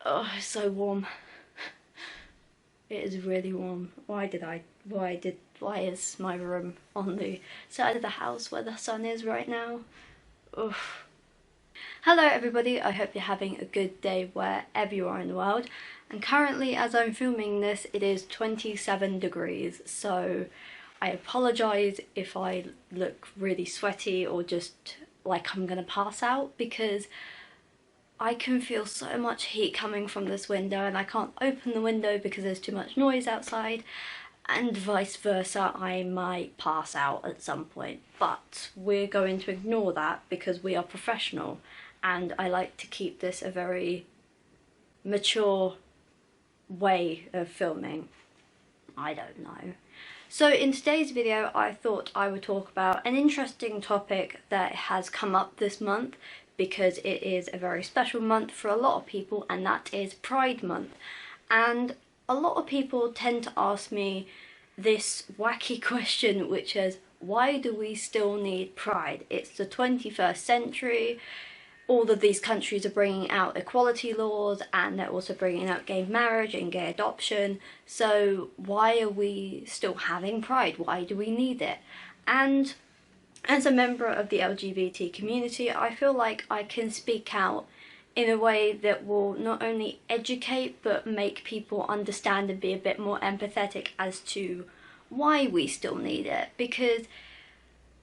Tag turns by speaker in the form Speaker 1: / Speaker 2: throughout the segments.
Speaker 1: Oh, it's so warm. It is really warm. Why is my room on the side of the house where the sun is right now? Oof. Hello everybody, I hope you're having a good day wherever you are in the world. And currently, as I'm filming this, it is 27 degrees, so I apologise if I look really sweaty or just like I'm gonna pass out, because I can feel so much heat coming from this window and I can't open the window because there's too much noise outside, and vice versa, I might pass out at some point. But we're going to ignore that because we are professional and I like to keep this a very mature way of filming. I don't know. So in today's video I thought I would talk about an interesting topic that has come up this month, because it is a very special month for a lot of people, and that is Pride Month. And a lot of people tend to ask me this wacky question, which is, why do we still need Pride? It's the 21st century, all of these countries are bringing out equality laws, and they're also bringing out gay marriage and gay adoption, so why are we still having Pride? Why do we need it? And as a member of the LGBT community, I feel like I can speak out in a way that will not only educate but make people understand and be a bit more empathetic as to why we still need it, because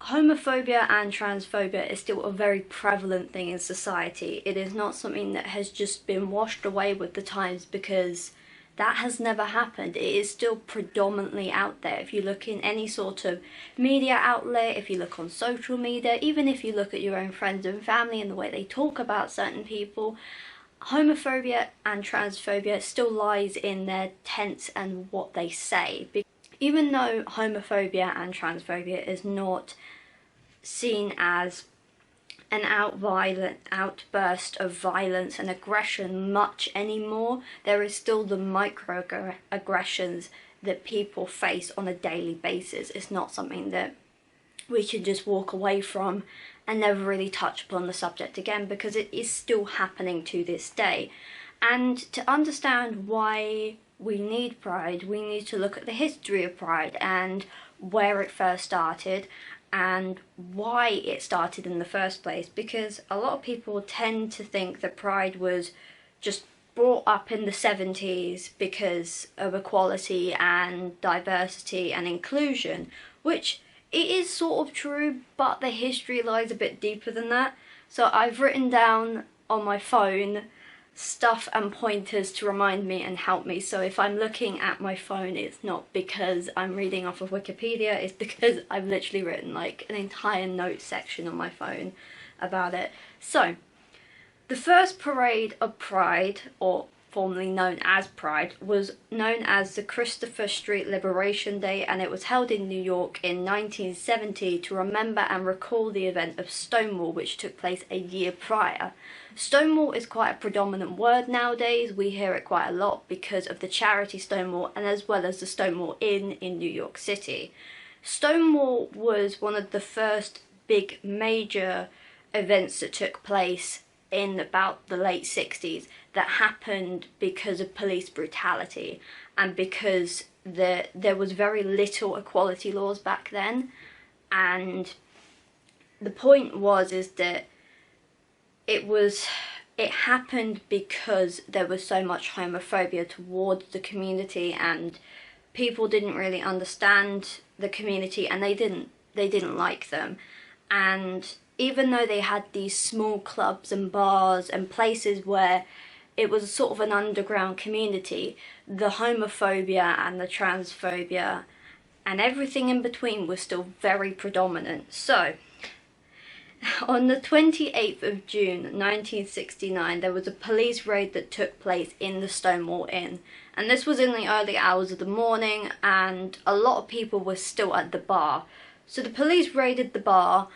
Speaker 1: homophobia and transphobia is still a very prevalent thing in society. It is not something that has just been washed away with the times, because that has never happened. It is still predominantly out there. If you look in any sort of media outlet, if you look on social media, even if you look at your own friends and family and the way they talk about certain people, homophobia and transphobia still lies in their tents and what they say. Even though homophobia and transphobia is not seen as an outburst of violence and aggression much anymore, there is still the microaggressions that people face on a daily basis. It's not something that we can just walk away from and never really touch upon the subject again, because it is still happening to this day. And to understand why we need Pride, we need to look at the history of Pride and where it first started and why it started in the first place, because a lot of people tend to think that Pride was just brought up in the 70s because of equality and diversity and inclusion, which it is sort of true, but the history lies a bit deeper than that. So I've written down on my phone stuff and pointers to remind me and help me. So if I'm looking at my phone, it's not because I'm reading off of Wikipedia, it's because I've literally written like an entire notes section on my phone about it. So the first parade of Pride, or formerly known as Pride, was known as the Christopher Street Liberation Day, and it was held in New York in 1970 to remember and recall the event of Stonewall, which took place a year prior. Stonewall is quite a predominant word nowadays. We hear it quite a lot because of the charity Stonewall, and as well as the Stonewall Inn in New York City. Stonewall was one of the first big major events that took place in about the late 60s that happened because of police brutality, and because there was very little equality laws back then. And the point is that it happened because there was so much homophobia towards the community, and people didn't really understand the community, and they didn't like them. And even though they had these small clubs and bars and places where it was sort of an underground community, the homophobia and the transphobia and everything in between was still very predominant. So on the 28th of June 1969, there was a police raid that took place in the Stonewall Inn, and this was in the early hours of the morning, and a lot of people were still at the bar. So the police raided the bar,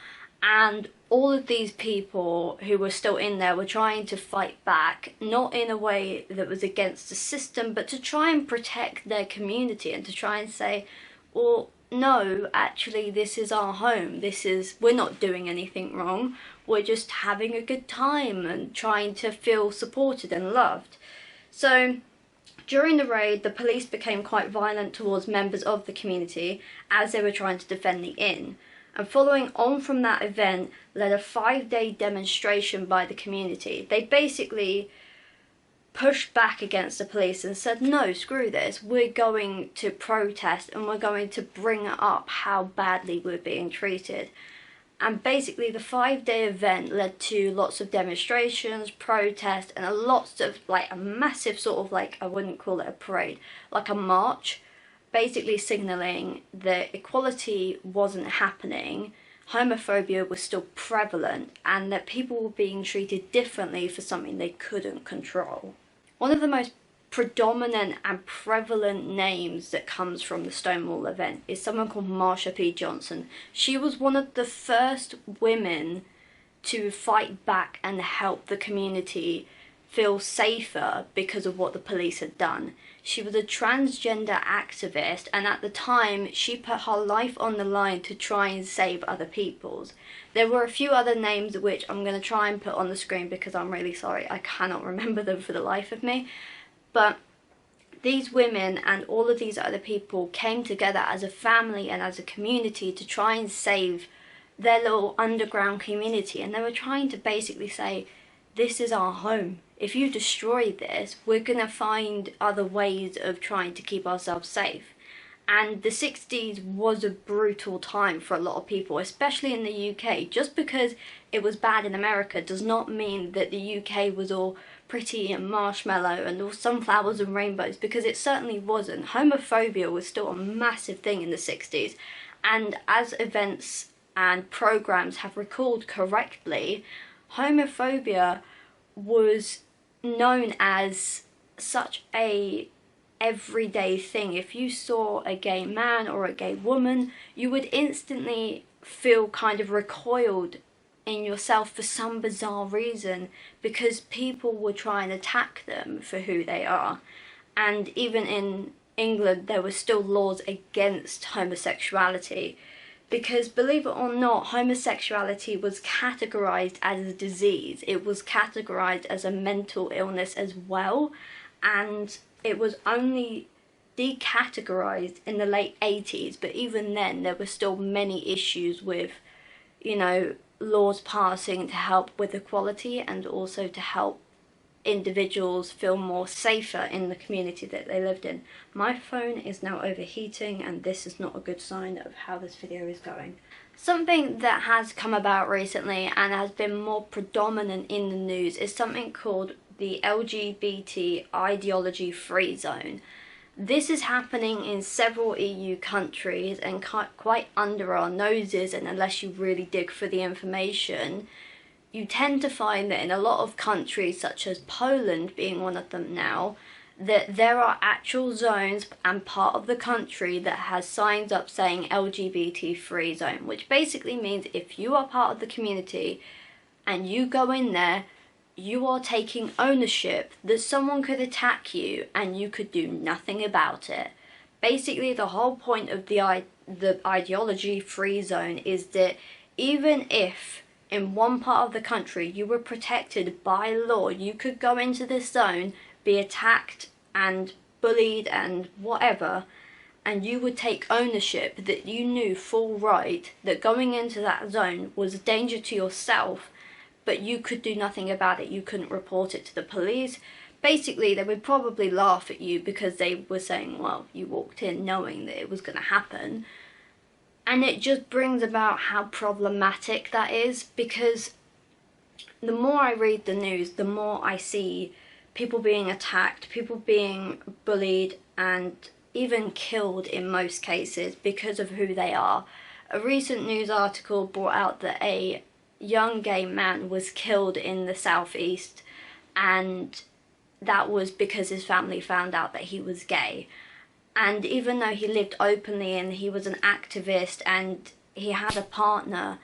Speaker 1: and all of these people who were still in there were trying to fight back, not in a way that was against the system, but to try and protect their community and to try and say, well, no, actually this is our home, we're not doing anything wrong, we're just having a good time and trying to feel supported and loved. So during the raid, the police became quite violent towards members of the community as they were trying to defend the inn. And following on from that event led a 5-day demonstration by the community. They basically pushed back against the police and said, no, screw this, we're going to protest and we're going to bring up how badly we're being treated. And basically the 5-day event led to lots of demonstrations, protests, and lots of, like, a massive sort of, like, I wouldn't call it a parade, like a march, basically signalling that equality wasn't happening, homophobia was still prevalent, and that people were being treated differently for something they couldn't control. One of the most predominant and prevalent names that comes from the Stonewall event is someone called Marsha P. Johnson. She was one of the first women to fight back and help the community feel safer because of what the police had done. She was a transgender activist, and at the time she put her life on the line to try and save other people's. There were a few other names which I'm going to try and put on the screen because I'm really sorry, I cannot remember them for the life of me. But these women and all of these other people came together as a family and as a community to try and save their little underground community. And they were trying to basically say, this is our home. If you destroy this, we're going to find other ways of trying to keep ourselves safe. And the 60s was a brutal time for a lot of people, especially in the UK. Just because it was bad in America does not mean that the UK was all pretty and marshmallow and all sunflowers and rainbows, because it certainly wasn't. Homophobia was still a massive thing in the 60s. And as events and programs have recalled correctly, homophobia was known as such a everyday thing. If you saw a gay man or a gay woman, you would instantly feel kind of recoiled in yourself for some bizarre reason, because people would try and attack them for who they are. And even in England there were still laws against homosexuality, because believe it or not, homosexuality was categorized as a disease. It was categorized as a mental illness as well, and it was only decategorized in the late 80s, but even then there were still many issues with, you know, laws passing to help with equality and also to help individuals feel more safer in the community that they lived in. My phone is now overheating, and this is not a good sign of how this video is going. Something that has come about recently and has been more predominant in the news is something called the LGBT ideology free zone. This is happening in several EU countries and quite under our noses, and unless you really dig for the information, you tend to find that in a lot of countries, such as Poland being one of them now, that there are actual zones and part of the country that has signs up saying LGBT free zone, which basically means if you are part of the community and you go in there, you are taking ownership that someone could attack you and you could do nothing about it. Basically, the whole point of the ideology free zone is that even if in one part of the country you were protected by law, you could go into this zone, be attacked and bullied and whatever, and you would take ownership that you knew full right that going into that zone was a danger to yourself, but you could do nothing about it. You couldn't report it to the police. Basically, they would probably laugh at you because they were saying, well, you walked in knowing that it was going to happen. And it just brings about how problematic that is, because the more I read the news, the more I see people being attacked, people being bullied and even killed in most cases because of who they are. A recent news article brought out that a young gay man was killed in the southeast, and that was because his family found out that he was gay. And even though he lived openly and he was an activist and he had a partner,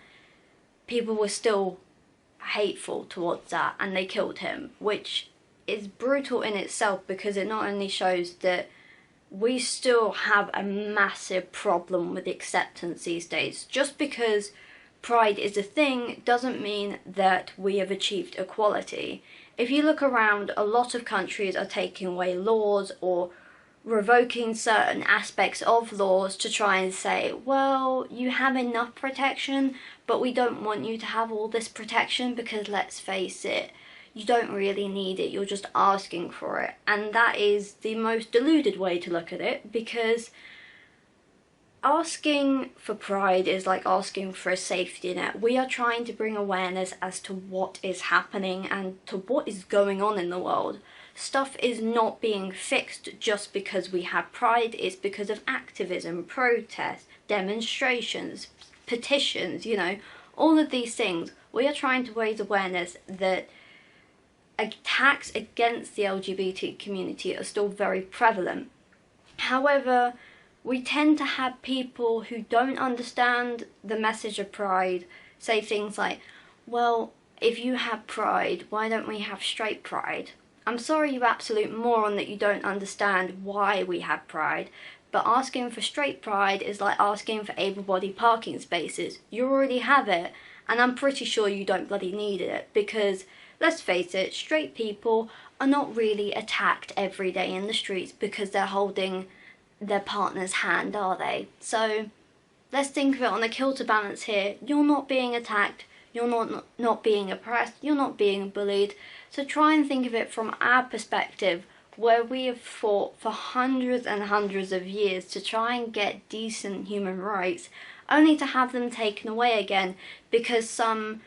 Speaker 1: people were still hateful towards that and they killed him, which is brutal in itself, because it not only shows that we still have a massive problem with acceptance these days. Just because pride is a thing doesn't mean that we have achieved equality. if you look around, a lot of countries are taking away laws or revoking certain aspects of laws to try and say, well, you have enough protection, but we don't want you to have all this protection because, let's face it, you don't really need it, you're just asking for it. And that is the most deluded way to look at it, because asking for pride is like asking for a safety net. We are trying to bring awareness as to what is happening and to what is going on in the world. Stuff is not being fixed just because we have pride. It's because of activism, protests, demonstrations, petitions, you know, all of these things. We are trying to raise awareness that attacks against the LGBT community are still very prevalent. However, we tend to have people who don't understand the message of pride say things like, well, if you have pride, why don't we have straight pride? I'm sorry, you absolute moron, that you don't understand why we have pride, but asking for straight pride is like asking for able-bodied parking spaces. You already have it, and I'm pretty sure you don't bloody need it, because, let's face it, straight people are not really attacked every day in the streets because they're holding their partner's hand, are they? So let's think of it on a kilter balance here. You're not being attacked, you're not being oppressed, you're not being bullied. So try and think of it from our perspective, where we have fought for hundreds and hundreds of years to try and get decent human rights, only to have them taken away again because some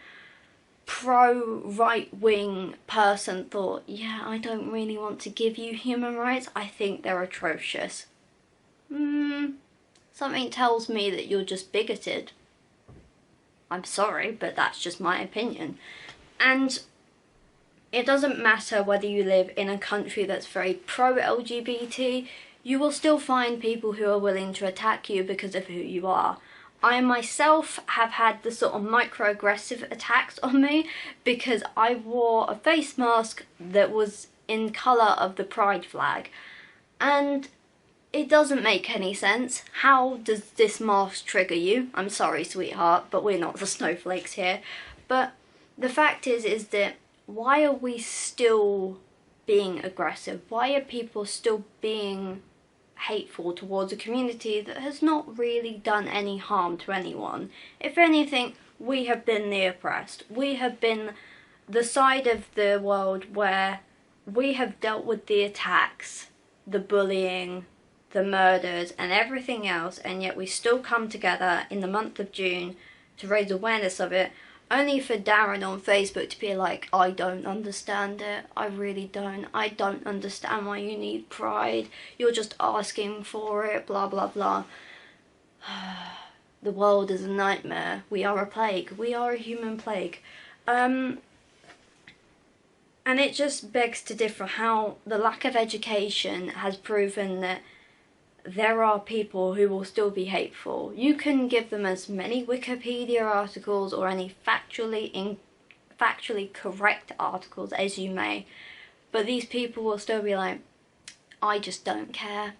Speaker 1: pro-right-wing person thought, yeah, I don't really want to give you human rights, I think they're atrocious. Something tells me that you're just bigoted. I'm sorry, but that's just my opinion. And it doesn't matter whether you live in a country that's very pro-LGBT, you will still find people who are willing to attack you because of who you are. I myself have had the sort of microaggressive attacks on me because I wore a face mask that was in colour of the pride flag. And it doesn't make any sense. How does this mask trigger you? I'm sorry, sweetheart, but we're not the snowflakes here. But the fact is that why are we still being aggressive? Why are people still being hateful towards a community that has not really done any harm to anyone? If anything, we have been the oppressed. We have been the side of the world where we have dealt with the attacks, the bullying, the murders and everything else, and yet we still come together in the month of June to raise awareness of it, only for Darren on Facebook to be like, I don't understand it, I really don't, I don't understand why you need pride, you're just asking for it, blah blah blah. The world is a nightmare, we are a plague, we are a human plague. And it just begs to differ how the lack of education has proven that there are people who will still be hateful. You can give them as many Wikipedia articles or any factually correct articles as you may, but these people will still be like, I just don't care.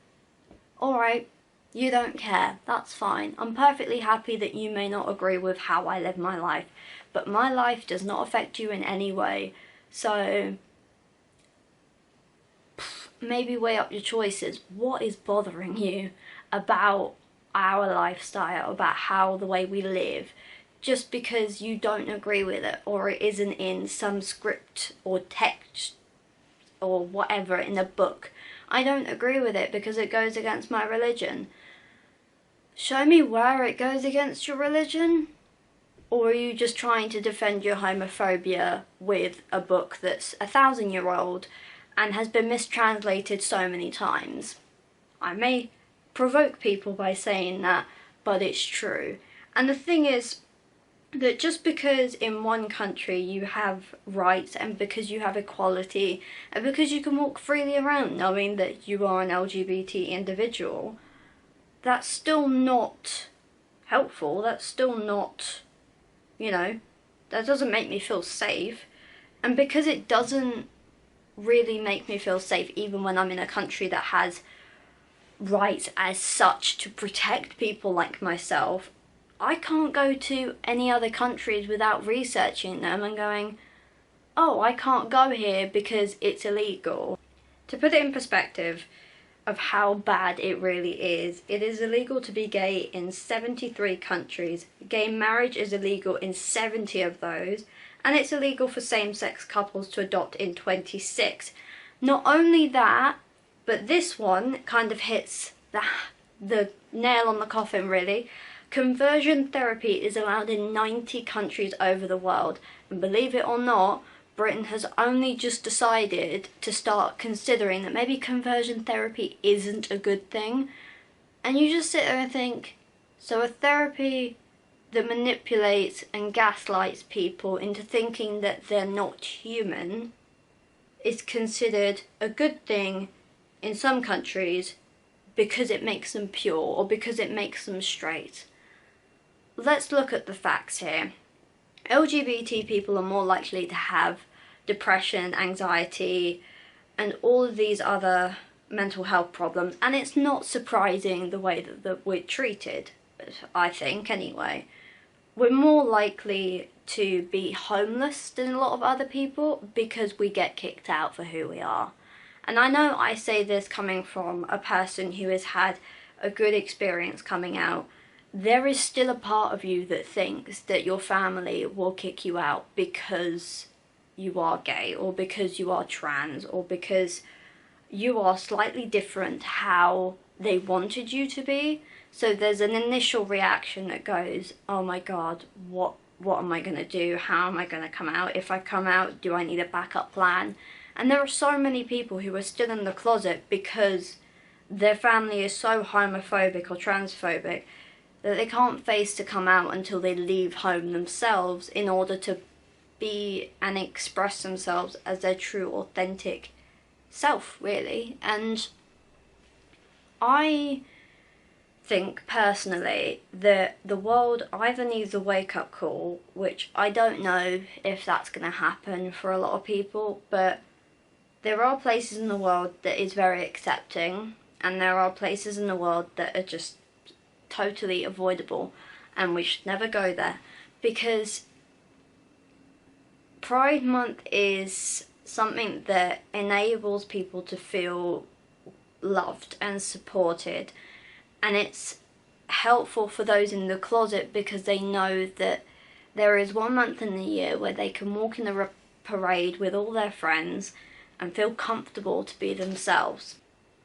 Speaker 1: Alright, you don't care, that's fine. I'm perfectly happy that you may not agree with how I live my life, but my life does not affect you in any way, so maybe weigh up your choices. What is bothering you about our lifestyle, about how the way we live, just because you don't agree with it or it isn't in some script or text or whatever in a book? I don't agree with it because it goes against my religion. Show me where it goes against your religion. Or are you just trying to defend your homophobia with a book that's 1,000-year-old and has been mistranslated so many times? I may provoke people by saying that, but it's true. And the thing is that just because in one country you have rights and because you have equality and because you can walk freely around knowing that you are an LGBT individual, that's still not helpful, that's still not, you know, that doesn't make me feel safe. And because it doesn't really make me feel safe even when I'm in a country that has rights as such to protect people like myself, I can't go to any other countries without researching them and going, oh, I can't go here because it's illegal. To put it in perspective of how bad it really is, it is illegal to be gay in 73 countries. Gay marriage is illegal in 70 of those, and it's illegal for same-sex couples to adopt in 26. Not only that, but this one kind of hits the nail on the coffin, really. Conversion therapy is allowed in 90 countries over the world, and believe it or not, Britain has only just decided to start considering that maybe conversion therapy isn't a good thing. And you just sit there and think, so a therapy that manipulates and gaslights people into thinking that they're not human is considered a good thing in some countries because it makes them pure or because it makes them straight. Let's look at the facts here. LGBT people are more likely to have depression, anxiety, and all of these other mental health problems, and it's not surprising the way that we're treated, I think anyway. We're more likely to be homeless than a lot of other people because we get kicked out for who we are. And I know I say this coming from a person who has had a good experience coming out. There is still a part of you that thinks that your family will kick you out because you are gay, or because you are trans, or because you are slightly different how they wanted you to be. So there's an initial reaction that goes, oh my god, what am I going to do? How am I going to come out? If I come out, do I need a backup plan? And there are so many people who are still in the closet because their family is so homophobic or transphobic that they can't face to come out until they leave home themselves in order to be and express themselves as their true, authentic self, really. And I think, personally, that the world either needs a wake-up call, which I don't know if that's going to happen for a lot of people, but there are places in the world that is very accepting, and there are places in the world that are just totally avoidable, and we should never go there, because Pride Month is something that enables people to feel loved and supported, and it's helpful for those in the closet because they know that there is 1 month in the year where they can walk in the parade with all their friends and feel comfortable to be themselves.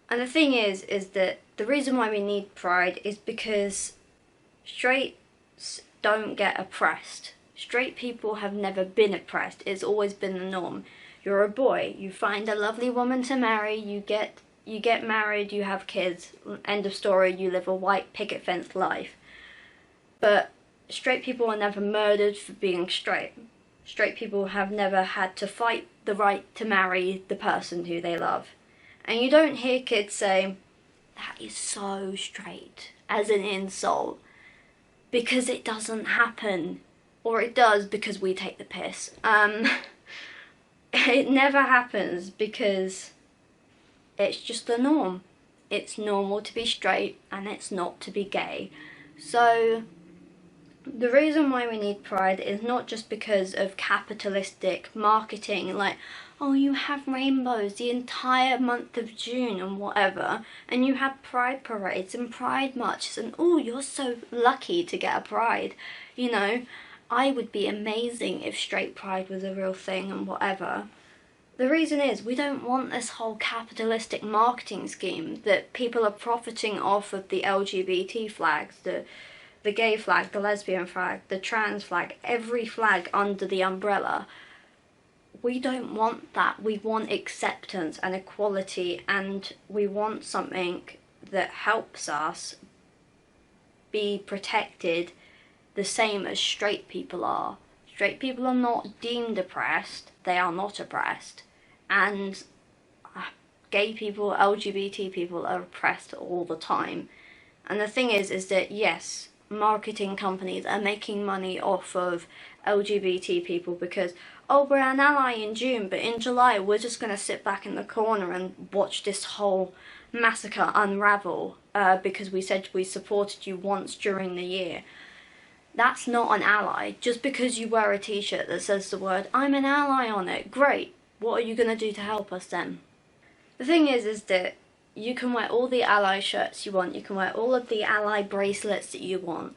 Speaker 1: And the thing is that the reason why we need Pride is because straights don't get oppressed. Straight people have never been oppressed. It's always been the norm. You're a boy, you find a lovely woman to marry, you get married, you have kids, end of story, you live a white picket fence life. But straight people are never murdered for being straight. Straight people have never had to fight the right to marry the person who they love. And you don't hear kids say, that is so straight, as an insult, because it doesn't happen. Or it does because we take the piss. It never happens because it's just the norm. It's normal to be straight and it's not to be gay. So the reason why we need Pride is not just because of capitalistic marketing, like, oh, you have rainbows the entire month of June and whatever, and you have pride parades and pride marches, and oh, you're so lucky to get a pride. You know, I would be amazing if straight pride was a real thing and whatever. The reason is we don't want this whole capitalistic marketing scheme that people are profiting off of the LGBT flags, the gay flag, the lesbian flag, the trans flag, every flag under the umbrella. We don't want that. We want acceptance and equality, and we want something that helps us be protected the same as straight people are. Straight people are not deemed oppressed, they are not oppressed, and gay people, LGBT people are oppressed all the time. And the thing is that yes, marketing companies are making money off of LGBT people because, oh, we're an ally in June, but in July we're just going to sit back in the corner and watch this whole massacre unravel because we said we supported you once during the year. That's not an ally. Just because you wear a t-shirt that says the word "I'm an ally" on it, great. What are you going to do to help us then? The thing is that you can wear all the ally shirts you want, you can wear all of the ally bracelets that you want,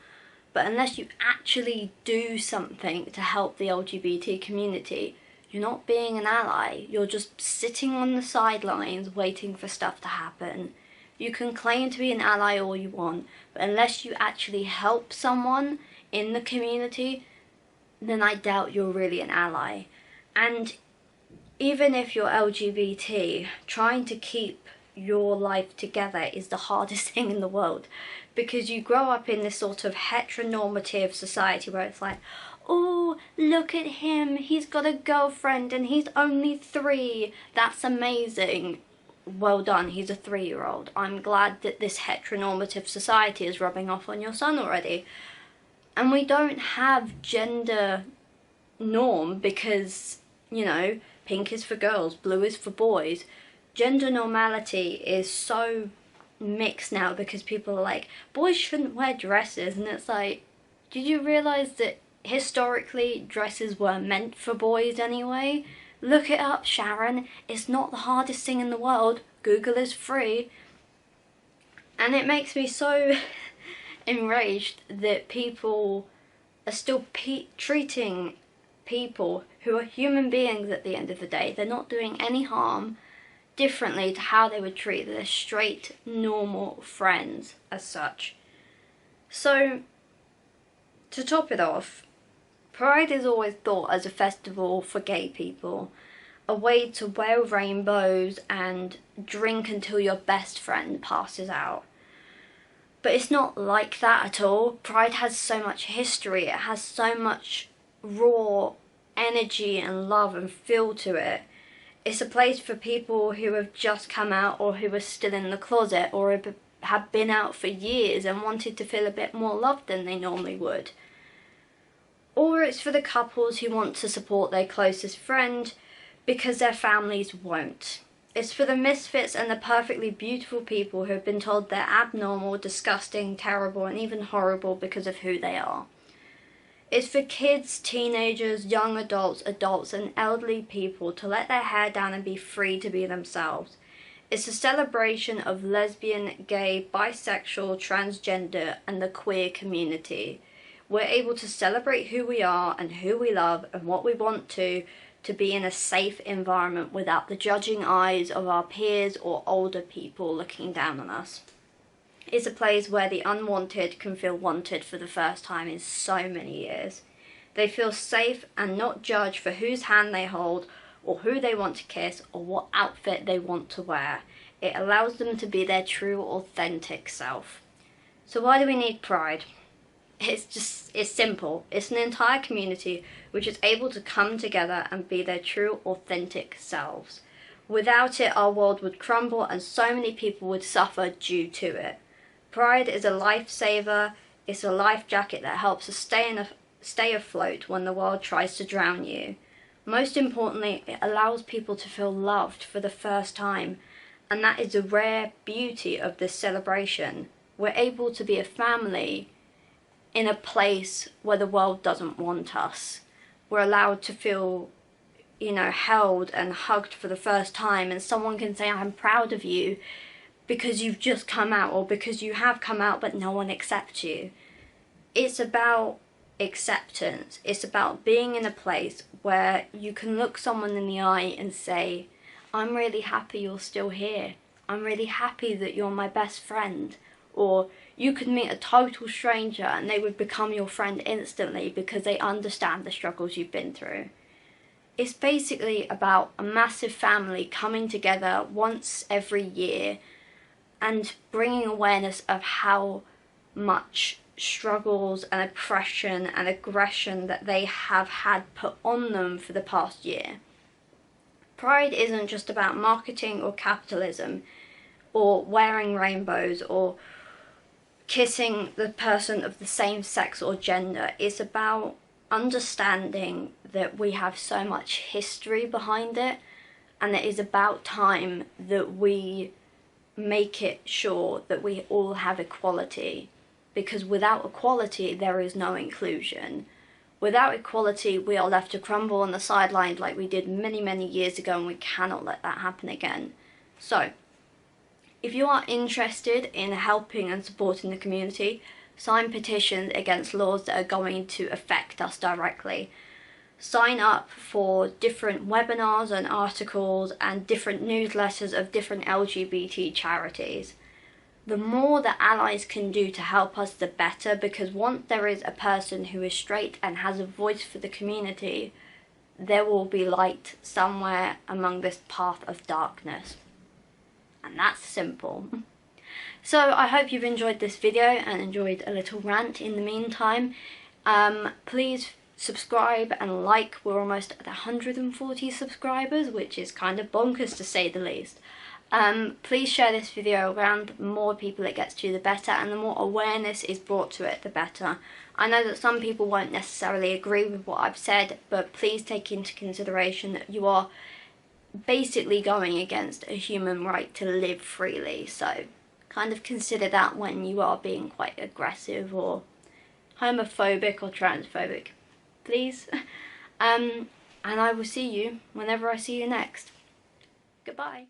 Speaker 1: but unless you actually do something to help the LGBT community, you're not being an ally. You're just sitting on the sidelines waiting for stuff to happen. You can claim to be an ally all you want, but unless you actually help someone in the community, then I doubt you're really an ally. And even if you're LGBT, trying to keep your life together is the hardest thing in the world, because you grow up in this sort of heteronormative society where it's like, oh, look at him, he's got a girlfriend and he's only 3, that's amazing. Well done, he's a 3-year-old. I'm glad that this heteronormative society is rubbing off on your son already. And we don't have gender norm because, you know, pink is for girls, blue is for boys. Gender normality is so mixed now because people are like, boys shouldn't wear dresses, and it's like, did you realise that historically dresses were meant for boys anyway? Look it up, Sharon. It's not the hardest thing in the world. Google is free. And it makes me so enraged that people are still treating people who are human beings at the end of the day, they're not doing any harm, differently to how they would treat their straight, normal friends as such. So, to top it off, Pride is always thought as a festival for gay people, a way to wear rainbows and drink until your best friend passes out. But it's not like that at all. Pride has so much history, it has so much raw energy and love and feel to it. It's a place for people who have just come out or who are still in the closet or have been out for years and wanted to feel a bit more loved than they normally would. Or it's for the couples who want to support their closest friend because their families won't. It's for the misfits and the perfectly beautiful people who have been told they're abnormal, disgusting, terrible, and even horrible because of who they are. It's for kids, teenagers, young adults, and elderly people to let their hair down and be free to be themselves. It's a celebration of lesbian, gay, bisexual, transgender, and the queer community. We're able to celebrate who we are and who we love and what we want to be in a safe environment without the judging eyes of our peers or older people looking down on us. It's a place where the unwanted can feel wanted for the first time in so many years. They feel safe and not judged for whose hand they hold or who they want to kiss or what outfit they want to wear. It allows them to be their true, authentic self. So why do we need Pride? It's simple. It's an entire community which is able to come together and be their true, authentic selves. Without it, our world would crumble and so many people would suffer due to it. Pride is a lifesaver. It's a life jacket that helps us stay afloat when the world tries to drown you. Most importantly, it allows people to feel loved for the first time, and that is the rare beauty of this celebration. We're able to be a family in a place where the world doesn't want us. We're allowed to feel, held and hugged for the first time, and someone can say, I'm proud of you because you've just come out, or because you have come out but no one accepts you. It's about acceptance. It's about being in a place where you can look someone in the eye and say, I'm really happy you're still here. I'm really happy that you're my best friend. Or you could meet a total stranger and they would become your friend instantly because they understand the struggles you've been through. It's basically about a massive family coming together once every year and bringing awareness of how much struggles and oppression and aggression that they have had put on them for the past year. Pride isn't just about marketing or capitalism or wearing rainbows or kissing the person of the same sex or gender. It's about understanding that we have so much history behind it, and it is about time that we make it sure that we all have equality, because without equality there is no inclusion. Without equality we are left to crumble on the sidelines like we did many, many years ago, and we cannot let that happen again. So, if you are interested in helping and supporting the community, sign petitions against laws that are going to affect us directly. Sign up for different webinars and articles and different newsletters of different LGBT charities. The more that allies can do to help us, the better, because once there is a person who is straight and has a voice for the community, there will be light somewhere among this path of darkness. And that's simple. So I hope you've enjoyed this video and enjoyed a little rant in the meantime. Please subscribe and like. We're almost at 140 subscribers, which is kind of bonkers to say the least. Please share this video around. The more people it gets to, the better, and the more awareness is brought to it, the better. I know that some people won't necessarily agree with what I've said, but please take into consideration that you are basically going against a human right to live freely, so kind of consider that when you are being quite aggressive or homophobic or transphobic, please. And I will see you whenever I see you next. Goodbye.